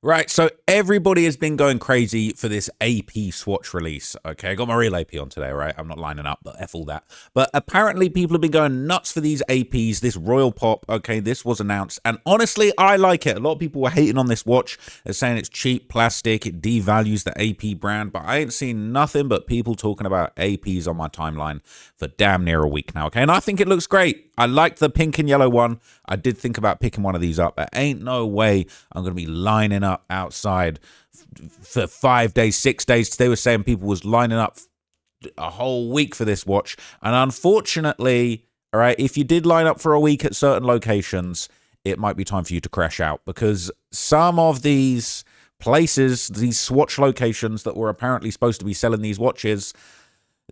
Right, so everybody has been going crazy for this AP Swatch release, okay? I got my real AP on today, right? I'm not lining up, but F all that. But apparently people have been going nuts for these APs, this Royal Pop, okay? This was announced, and honestly, I like it. A lot of people were hating on this watch. They're saying it's cheap plastic, it devalues the AP brand, but I ain't seen nothing but people talking about APs on my timeline for damn near a week now, okay? And I think it looks great. I like the pink and yellow one. I did think about picking one of these up, but ain't no way I'm going to be lining up outside for 5 days, 6 days. They were saying people was lining up a whole week for this watch. And unfortunately, all right, if you did line up for a week at certain locations, it might be time for you to crash out, because some of these places, these Swatch locations that were apparently supposed to be selling these watches,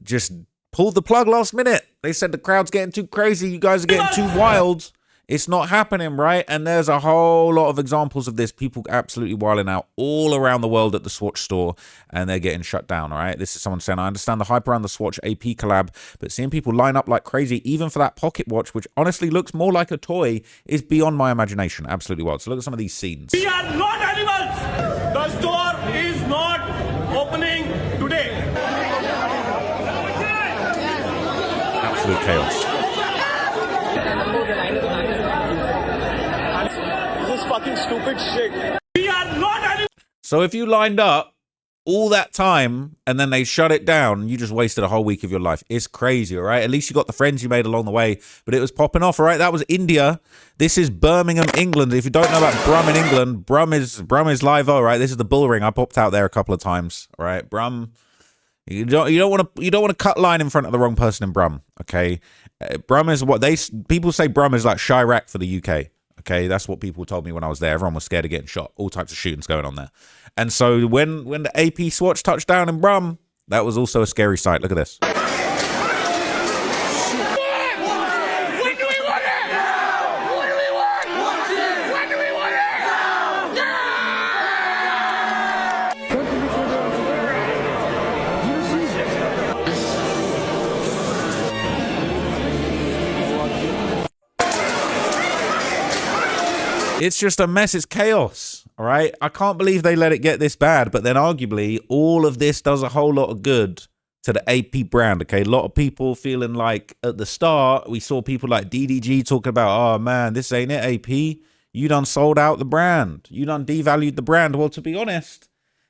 just pulled the plug last minute. They said the crowd's getting too crazy. You guys are getting too wild. It's not happening, right? And there's a whole lot of examples of this. People absolutely wilding out all around the world at the Swatch store, and they're getting shut down, all right? This is someone saying, I understand the hype around the Swatch AP collab, but seeing people line up like crazy, even for that pocket watch, which honestly looks more like a toy, is beyond my imagination. Absolutely wild. So look at some of these scenes. We are not animals. The store is not opening today. Absolute chaos. This is fucking stupid shit. We are not animals. So if you lined up all that time and then they shut it down, you just wasted a whole week of your life. It's crazy, all right? At least you got the friends you made along the way, but it was popping off, all right? That was India. This is Birmingham, England. If you don't know about Brum in England, Brum is live, all right? This is the bull ring. I popped out there a couple of times, all right? Brum. You don't want to cut line in front of the wrong person in Brum, okay? Brum is what people say. Brum is like Chirac for the UK, okay? That's what people told me when I was there. Everyone was scared of getting shot. All types of shootings going on there. And so when the AP Swatch touched down in Brum, that was also a scary sight. Look at this. It's just a mess. It's chaos. All right. I can't believe they let it get this bad. But then arguably all of this does a whole lot of good to the AP brand. Okay. A lot of people feeling like at the start, we saw people like DDG talking about, oh man, this ain't it, AP. You done sold out the brand. You done devalued the brand. Well, to be honest,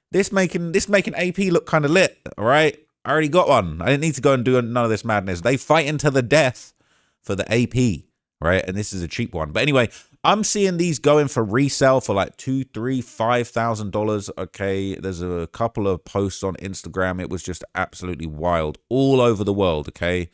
this making AP look kind of lit. All right. I already got one. I didn't need to go and do none of this madness. They fighting to the death for the AP. Right. And this is a cheap one. But anyway, I'm seeing these going for resale for like $2,000, $3,000, $5,000. Okay, there's a couple of posts on Instagram. It was just absolutely wild all over the world. Okay,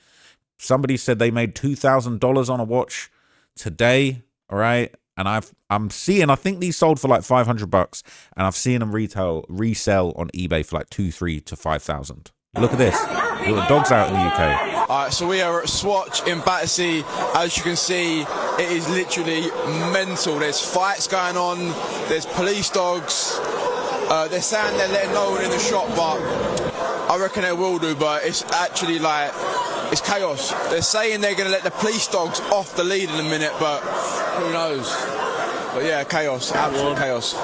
somebody said they made $2,000 on a watch today. All right, and I'm seeing, I think these sold for like $500, and I've seen them resell on eBay for like $2,300 to $5,000. Look at this. Look, the dog's out in the UK. Alright, so we are at Swatch in Battersea. As you can see, it is literally mental. There's fights going on, there's police dogs. They're saying they're letting no one in the shop, but I reckon they will do, but it's actually like, it's chaos. They're saying they're going to let the police dogs off the lead in a minute, but who knows? But yeah, chaos, absolute chaos.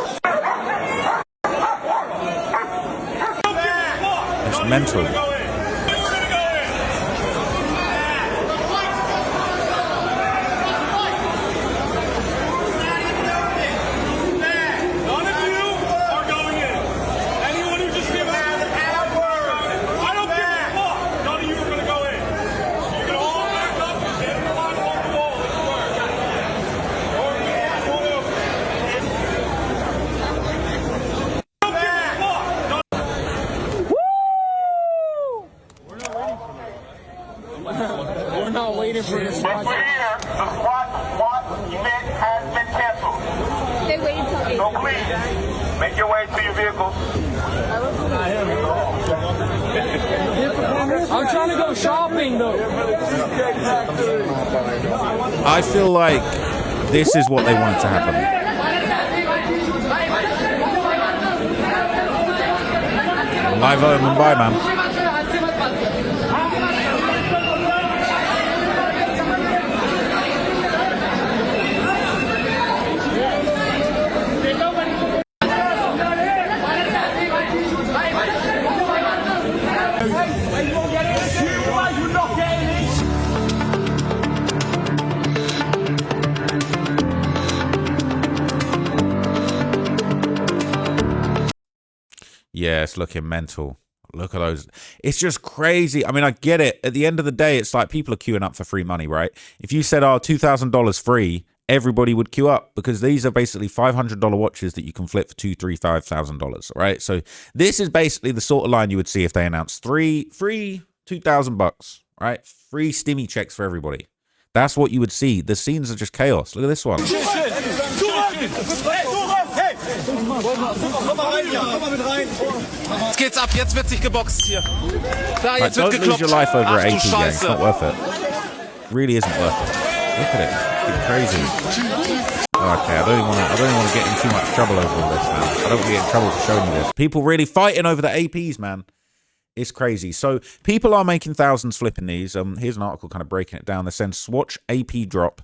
It's mental. We're not waiting for this. The SWAT event has been canceled. They waited till 8. So please, make your way to your vehicles. I'm trying to go shopping though. I feel like this is what they wanted to happen. Live home and bye, man. Yeah, it's looking mental. Look at those. It's just crazy. I mean, I get it. At the end of the day, it's like people are queuing up for free money, right? If you said, oh, $2,000 free, everybody would queue up because these are basically $500 watches that you can flip for $2,000, $3,000, $5,000, right? So this is basically the sort of line you would see if they announced free $2,000, right? Free stimmy checks for everybody. That's what you would see. The scenes are just chaos. Look at this one. Jetzt geht's ab, jetzt wird sich geboxt hier. Da, Like, jetzt wird don't lose your life over Ach an du AP game. It's Scheiße. not worth it. Really isn't worth it. Look at it. It's crazy. Okay, I don't even want to get in too much trouble over all this now. I don't want to get in trouble for showing you this. People really fighting over the APs, man. It's crazy. So people are making thousands flipping these. Here's an article kind of breaking it down. They're saying Swatch AP drop.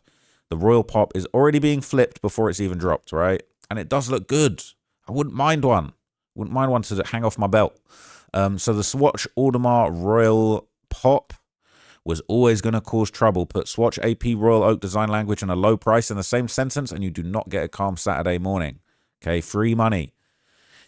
The Royal Pop is already being flipped before it's even dropped, right? And it does look good. I wouldn't mind one. Wouldn't mind one to hang off my belt. So the Swatch Audemars Royal Pop was always going to cause trouble. Put Swatch AP Royal Oak design language and a low price in the same sentence and you do not get a calm Saturday morning. Okay, free money.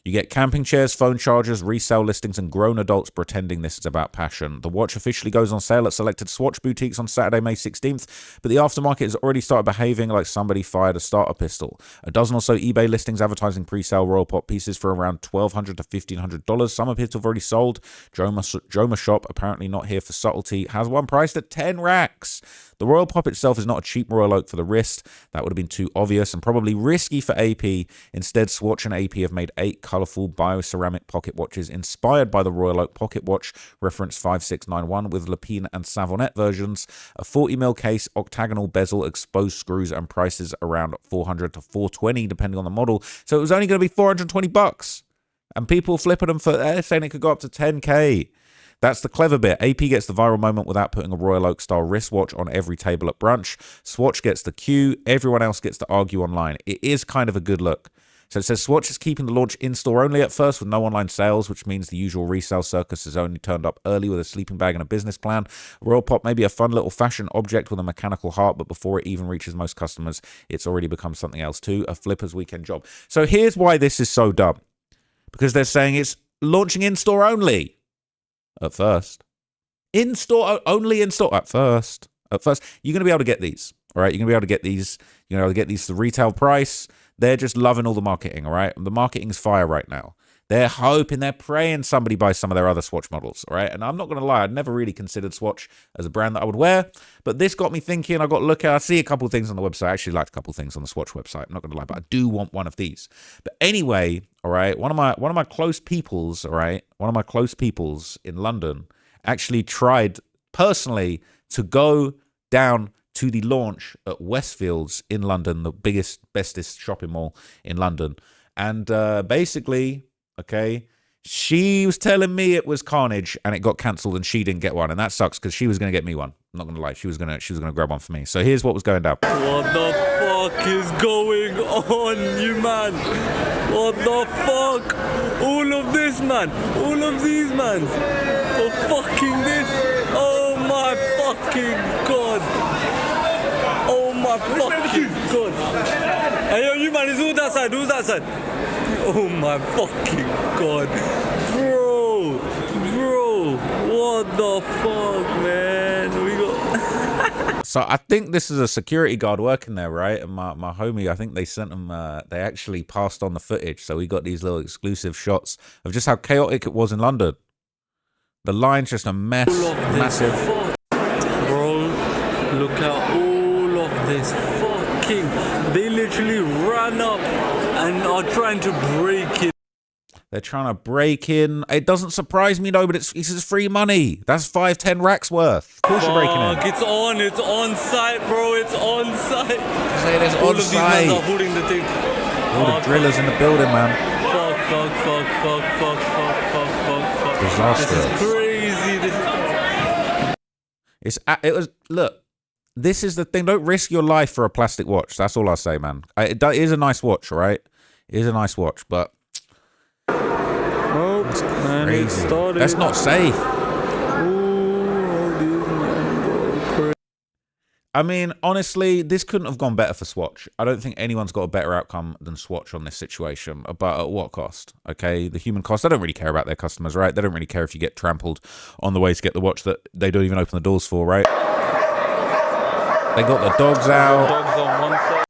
You get camping chairs, phone chargers, resale listings, and grown adults pretending this is about passion. The watch officially goes on sale at selected Swatch boutiques on Saturday, May 16th, but the aftermarket has already started behaving like somebody fired a starter pistol. A dozen or so eBay listings advertising pre-sale Royal Pop pieces for around $1,200 to $1,500. Some appear to have already sold. Joma Shop, apparently not here for subtlety, has one priced at 10 racks. The Royal Pop itself is not a cheap Royal Oak for the wrist. That would have been too obvious and probably risky for AP. Instead, Swatch and AP have made 8 colourful bioceramic pocket watches inspired by the Royal Oak pocket watch, reference 5691, with Lapine and Savonette versions, a 40mm case, octagonal bezel, exposed screws, and prices around $400 to $420 depending on the model. So it was only going to be $420. And people flipping them for, saying it could go up to 10K. That's the clever bit. AP gets the viral moment without putting a Royal Oak style wristwatch on every table at brunch. Swatch gets the cue. Everyone else gets to argue online. It is kind of a good look. So it says Swatch is keeping the launch in-store only at first with no online sales, which means the usual resale circus has only turned up early with a sleeping bag and a business plan. Royal Pop may be a fun little fashion object with a mechanical heart, but before it even reaches most customers, it's already become something else too, a flipper's weekend job. So here's why this is so dumb. Because they're saying it's launching in-store only. At first. In-store, only in-store. At first. You're going to be able to get these. All right? You're going to be able to get these. You're going to be able to get these for the retail price. They're just loving all the marketing, all right? The marketing's fire right now. They're hoping, they're praying somebody buys some of their other Swatch models, all right? And I'm not going to lie, I'd never really considered Swatch as a brand that I would wear, but this got me thinking. I got to look at, I see a couple of things on the website. I actually liked a couple of things on the Swatch website. I'm not going to lie, but I do want one of these. But anyway, all right, one of my close peoples, all right, one of my close peoples in London actually tried personally to go down to the launch at Westfields in London, the biggest, bestest shopping mall in London. And basically, okay, she was telling me it was carnage and it got cancelled and she didn't get one. And that sucks because she was going to get me one. I'm not going to lie. She was going to grab one for me. So here's what was going down. What the fuck is going on, you man? What the fuck? All of this, man. All of these, man. For fucking this. Oh my fucking god. Oh my fucking god. Hey yo, you man, who's that side? Who's that side? Oh my fucking god. Bro, what the fuck, man? We got... So I think this is a security guard working there, right? And my homie, I think they sent him, they actually passed on the footage. So we got these little exclusive shots of just how chaotic it was in London. The line's just a mess, massive. Bro, look at all of this fucking... They literally ran up and are trying to break it. They're trying to break in. It doesn't surprise me though, but it's free money. That's 5-10 racks worth. Of course you're breaking in. It's on site, bro. It's on site. Say it is All on of these site. men are holding the thing. All the drillers in the building, man. Fuck. Disastrous. This is crazy. It was, look, this is the thing. Don't risk your life for a plastic watch. That's all I'll say, man. It is a nice watch, all right? It is a nice watch, but Oh, man, it crazy. started. That's not safe. Ooh, all these men, bro. I mean, honestly, this couldn't have gone better for Swatch. I don't think anyone's got a better outcome than Swatch on this situation. But at what cost? Okay, the human cost. They don't really care about their customers, right? They don't really care if you get trampled on the way to get the watch that they don't even open the doors for, right? They got the dogs out. Dogs on one side.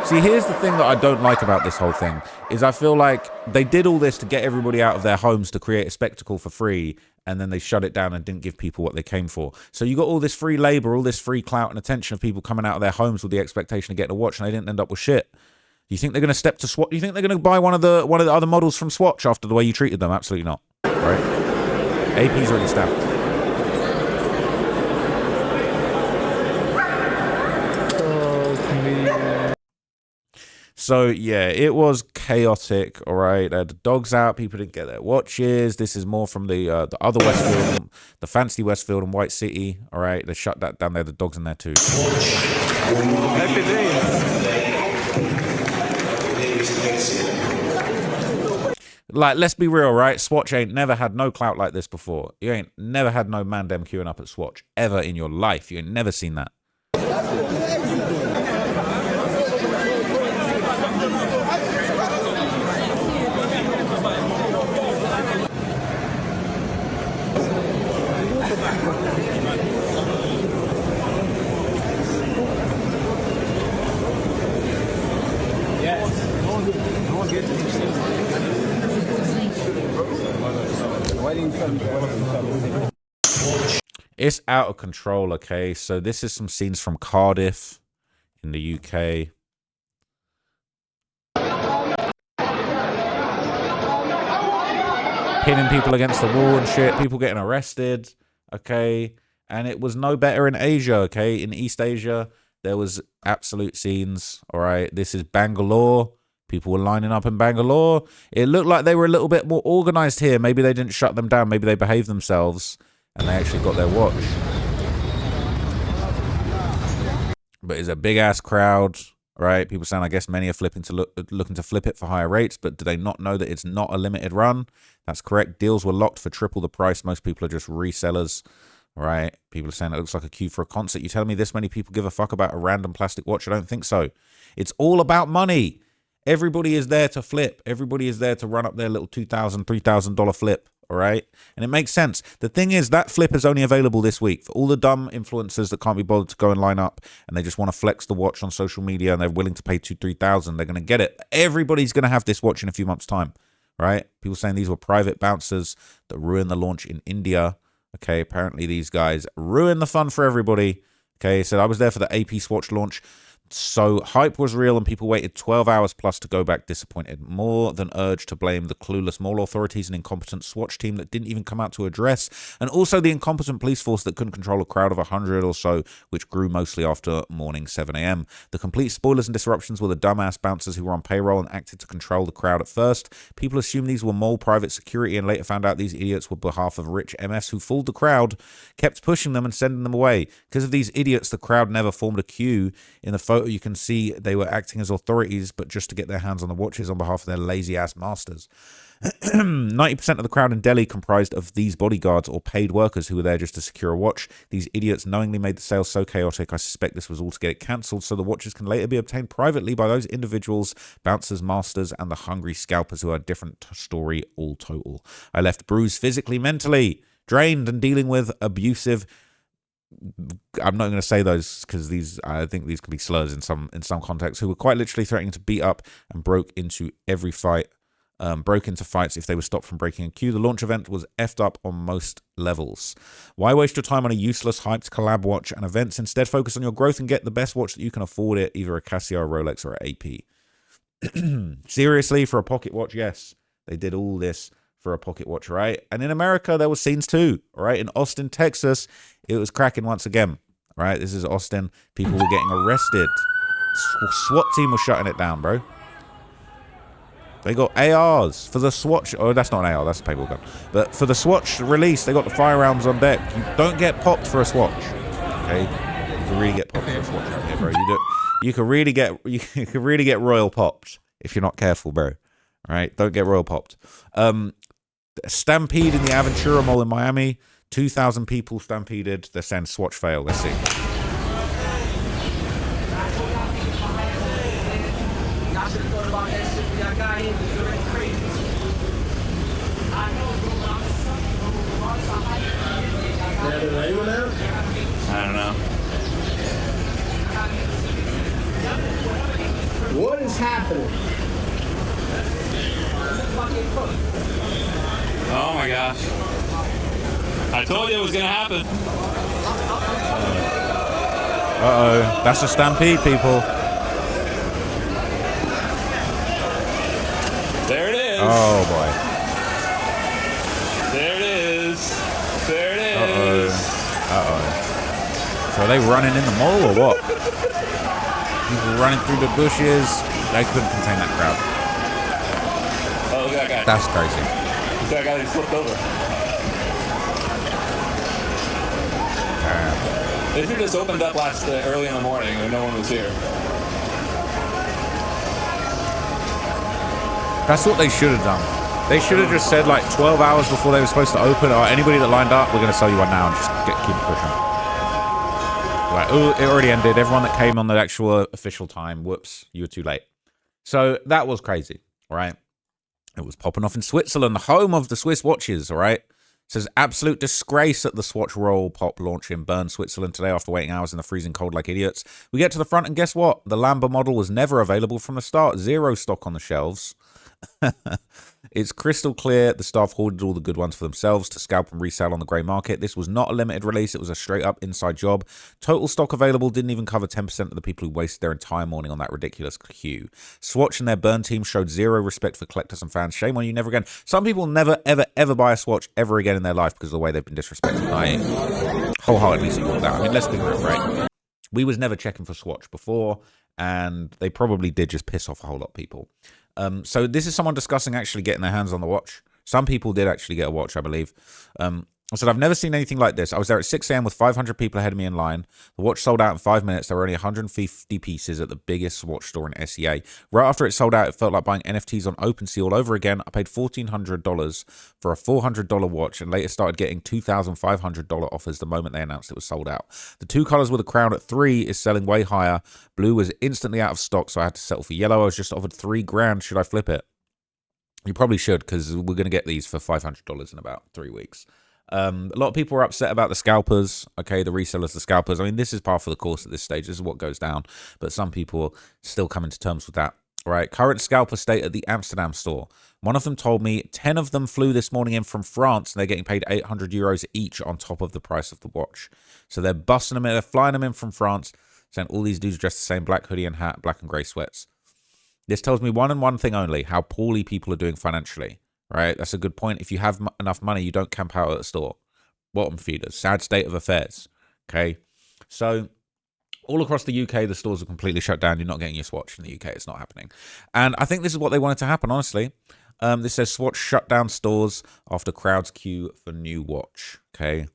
See, here's the thing that I don't like about this whole thing, is I feel like they did all this to get everybody out of their homes to create a spectacle for free, and then they shut it down and didn't give people what they came for. So you got all this free labor, all this free clout and attention of people coming out of their homes with the expectation of getting a watch, and they didn't end up with shit. You think they're going to step to Swatch? You think they're going to buy one of the other models from Swatch after the way you treated them? Absolutely not. Right? AP's already stamped. So, yeah, it was chaotic, all right? They had the dogs out. People didn't get their watches. This is more from the other Westfield, the fancy Westfield and White City, all right? They shut that down. They had the dogs in there too. Like, let's be real, right? Swatch ain't never had no clout like this before. You ain't never had no man dem queuing up at Swatch ever in your life. You ain't never seen that. It's out of control, okay? So this is some scenes from Cardiff in the UK. Pinning people against the wall and shit. People getting arrested, okay? And it was no better in Asia, okay? In East Asia, there was absolute scenes, all right? This is Bangalore. People were lining up in Bangalore. It looked like they were a little bit more organized here. Maybe they didn't shut them down. Maybe they behaved themselves and they actually got their watch. But it's a big-ass crowd, right? People saying, I guess many are looking to flip it for higher rates, but do they not know that it's not a limited run? That's correct. Deals were locked for triple the price. Most people are just resellers, right? People are saying it looks like a queue for a concert. You telling me this many people give a fuck about a random plastic watch? I don't think so. It's all about money. Everybody is there to flip. Everybody is there to run up their little $2,000, $3,000 flip, all right? And it makes sense. The thing is, that flip is only available this week. For all the dumb influencers that can't be bothered to go and line up and they just want to flex the watch on social media and they're willing to pay $2,000, $3,000, they're going to get it. Everybody's going to have this watch in a few months' time, right? People saying these were private bouncers that ruined the launch in India. Okay, apparently these guys ruined the fun for everybody. Okay, so I was there for the AP Swatch launch. So hype was real and people waited 12 hours plus to go back disappointed. More than urged to blame the clueless mall authorities and incompetent Swatch team that didn't even come out to address, and also the incompetent police force that couldn't control a crowd of 100 or so, which grew mostly after morning 7 a.m. The complete spoilers and disruptions were the dumbass bouncers who were on payroll and acted to control the crowd at first. People assumed these were mall private security and later found out these idiots were behalf of rich MFs who fooled the crowd, kept pushing them and sending them away. Because of these idiots, the crowd never formed a queue. In the photo, you can see they were acting as authorities, but just to get their hands on the watches on behalf of their lazy-ass masters. 90% of the crowd in Delhi comprised of these bodyguards or paid workers who were there just to secure a watch. These idiots knowingly made the sale so chaotic, I suspect this was all to get it cancelled so the watches can later be obtained privately by those individuals, bouncers, masters, and the hungry scalpers who are a different story all total. I left bruised physically, mentally, drained, and dealing with abusive... I'm not going to say those because I think these could be slurs in some contexts, who were quite literally threatening to beat up and broke into every fight, broke into fights if they were stopped from breaking a queue. The launch event was effed up on most levels. Why waste your time on a useless, hyped collab watch and events? Instead, focus on your growth and get the best watch that you can afford it, either a Casio, a Rolex, or an AP. Seriously, for a pocket watch, yes, they did all this for a pocket watch, right? And in America, there were scenes too, right? In Austin, Texas, it was cracking once again, right? This is Austin. People were getting arrested. SWAT team was shutting it down, bro. They got ARs for the Swatch. Oh, that's not an AR, that's a paintball gun. But for the Swatch release, they got the firearms on deck. You don't get popped for a Swatch, okay? You can really get popped for a Swatch out here, bro. You can really get royal popped if you're not careful, bro. All right, don't get royal popped. Stampede in the Aventura Mall in Miami. 2,000 people stampeded. They're saying Swatch fail. Let's see. I don't know. What is happening? Oh my gosh. I told you it was gonna happen. Uh-oh. That's a stampede, people. There it is. Oh, boy. There it is. There it Uh-oh. is. Uh-oh. So are they running in the mall or what? People running through the bushes. They couldn't contain that crowd. Oh, look at that guy. That's crazy. Look at that guy that flipped over. They should have just opened up early in the morning when no one was here. That's what they should have done. They should have just said like 12 hours before they were supposed to open, or anybody that lined up, we're going to sell you one now and just keep it pushing. Like, oh, it already ended. Everyone that came on the actual official time, whoops, you were too late. So that was crazy, right? It was popping off in Switzerland, the home of the Swiss watches, all right? It says absolute disgrace at the Swatch Royal Pop launch in Bern, Switzerland today after waiting hours in the freezing cold like idiots. We get to the front and guess what? The Lamba model was never available from the start. Zero stock on the shelves. It's crystal clear the staff hoarded all the good ones for themselves to scalp and resell on the grey market. This was not a limited release. It was a straight up inside job. Total stock available didn't even cover 10% of the people who wasted their entire morning on that ridiculous queue. Swatch and their Burn team showed zero respect for collectors and fans. Shame on you, never again. Some people never, ever, ever buy a Swatch ever again in their life because of the way they've been disrespected. I wholeheartedly support that. I mean, let's be real, right? We was never checking for Swatch before, and they probably did just piss off a whole lot of people. So this is someone discussing actually getting their hands on the watch. Some people did actually get a watch, I believe. I said, I've never seen anything like this. I was there at 6 a.m. with 500 people ahead of me in line. The watch sold out in 5 minutes. There were only 150 pieces at the biggest watch store in SEA. Right after it sold out, it felt like buying NFTs on OpenSea all over again. I paid $1,400 for a $400 watch and later started getting $2,500 offers the moment they announced it was sold out. The two colors with a crown at 3 is selling way higher. Blue was instantly out of stock, so I had to settle for yellow. I was just offered $3,000. Should I flip it? You probably should, because we're going to get these for $500 in about 3 weeks. A lot of people were upset about the scalpers, okay, the resellers, the scalpers. I mean, this is par for the course at this stage. This is what goes down. But some people still coming to terms with that. All right, current scalper state at the Amsterdam store. One of them told me 10 of them flew this morning in from France, and they're getting paid €800 each on top of the price of the watch. So they're busting them in, they're flying them in from France, saying all these dudes dressed the same, black hoodie and hat, black and grey sweats. This tells me one and one thing only, how poorly people are doing financially. Right, that's a good point. If you have enough money, you don't camp out at a store. Bottom feeders, sad state of affairs. Okay, so all across the UK, the stores are completely shut down. You're not getting your Swatch in the UK. It's not happening. And I think this is what they wanted to happen, honestly. This says Swatch shut down stores after crowds queue for new watch. Okay,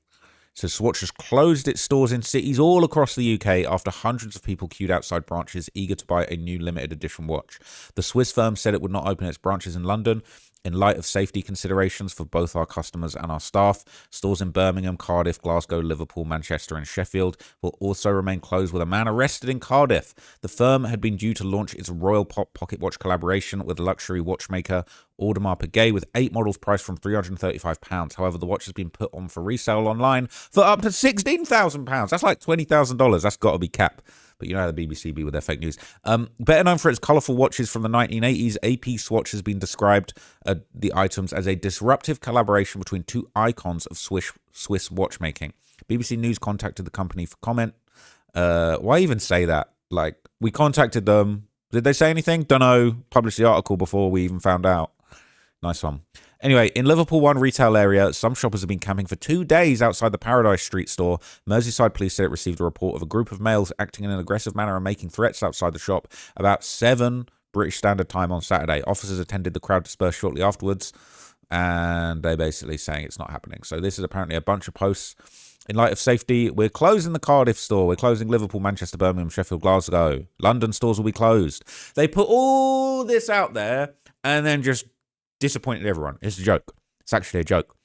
so Swatch has closed its stores in cities all across the UK after hundreds of people queued outside branches eager to buy a new limited edition watch. The Swiss firm said it would not open its branches in London in light of safety considerations for both our customers and our staff. Stores in Birmingham, Cardiff, Glasgow, Liverpool, Manchester and Sheffield will also remain closed with a man arrested in Cardiff. The firm had been due to launch its Royal Pop pocket watch collaboration with luxury watchmaker Audemars Piguet with 8 models priced from £335. However, the watch has been put on for resale online for up to £16,000. That's like $20,000. That's got to be cap. But you know how the BBC be with their fake news. Better known for its colourful watches from the 1980s, AP Swatch has been described the items as a disruptive collaboration between two icons of Swiss watchmaking. BBC News contacted the company for comment. Why even say that? Like, we contacted them. Did they say anything? Don't know. Published the article before we even found out. Nice one. Anyway, in Liverpool one retail area, some shoppers have been camping for 2 days outside the Paradise Street store. Merseyside police said it received a report of a group of males acting in an aggressive manner and making threats outside the shop about 7 British Standard Time on Saturday. Officers attended the crowd dispersed shortly afterwards, and they're basically saying it's not happening. So this is apparently a bunch of posts. In light of safety, we're closing the Cardiff store. We're closing Liverpool, Manchester, Birmingham, Sheffield, Glasgow. London stores will be closed. They put all this out there and then just disappointed everyone. It's a joke. It's actually a joke.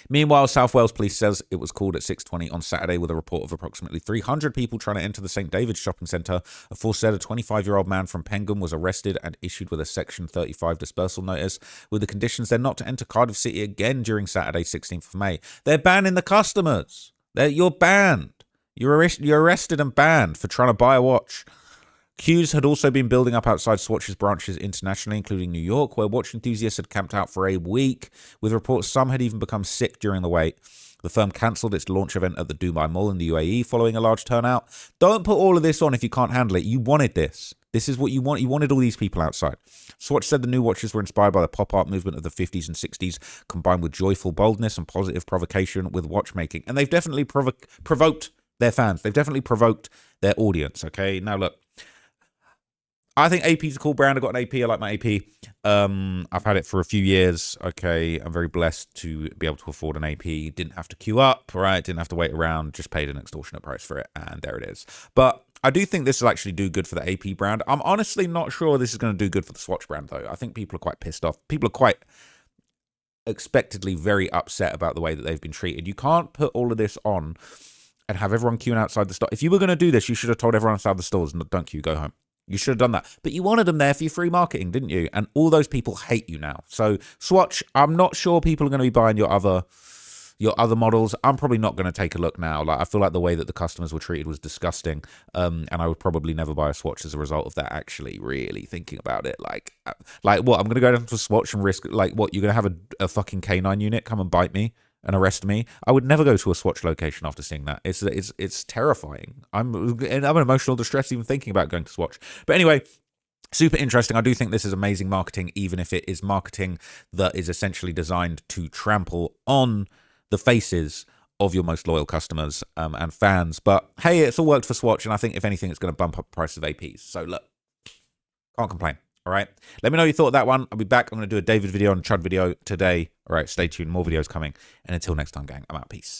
Meanwhile, South Wales Police says it was called at 6:20 on Saturday with a report of approximately 300 people trying to enter the St. David's shopping centre. A force said a 25-year-old man from Penguin was arrested and issued with a Section 35 dispersal notice with the conditions they're not to enter Cardiff City again during Saturday, 16th of May. They're banning the customers. You're banned. You're arrested and banned for trying to buy a watch. Queues had also been building up outside Swatch's branches internationally, including New York, where watch enthusiasts had camped out for a week, with reports some had even become sick during the wait. The firm cancelled its launch event at the Dubai Mall in the UAE following a large turnout. Don't put all of this on if you can't handle it. You wanted this. This is what you want. You wanted all these people outside. Swatch said the new watches were inspired by the pop art movement of the 50s and 60s, combined with joyful boldness and positive provocation with watchmaking. And they've definitely provoked their fans. They've definitely provoked their audience, okay? Now, look. I think AP's a cool brand. I got an AP. I like my AP. I've had it for a few years. Okay, I'm very blessed to be able to afford an AP. Didn't have to queue up, right? Didn't have to wait around. Just paid an extortionate price for it, and there it is. But I do think this will actually do good for the AP brand. I'm honestly not sure this is going to do good for the Swatch brand, though. I think people are quite pissed off. People are quite expectedly very upset about the way that they've been treated. You can't put all of this on and have everyone queuing outside the store. If you were going to do this, you should have told everyone outside the stores, don't queue, go home. You should have done that. But you wanted them there for your free marketing, didn't you? And all those people hate you now. So Swatch, I'm not sure people are going to be buying your other models. I'm probably not going to take a look now. Like, I feel like the way that the customers were treated was disgusting. And I would probably never buy a Swatch as a result of that, actually, really thinking about it. Like what? I'm going to go down to a Swatch and risk, like, what? You're going to have a fucking canine unit come and bite me and arrest me? I would never go to a Swatch location after seeing that. It's terrifying. I'm in emotional distress even thinking about going to Swatch. But anyway, super interesting. I do think this is amazing marketing, even if it is marketing that is essentially designed to trample on the faces of your most loyal customers and fans. But hey, it's all worked for Swatch, and I think if anything, it's going to bump up the price of APs. So look, can't complain. All right. Let me know what you thought of that one. I'll be back. I'm going to do a David video and a Chud video today. All right. Stay tuned. More videos coming. And until next time, gang, I'm out. Peace.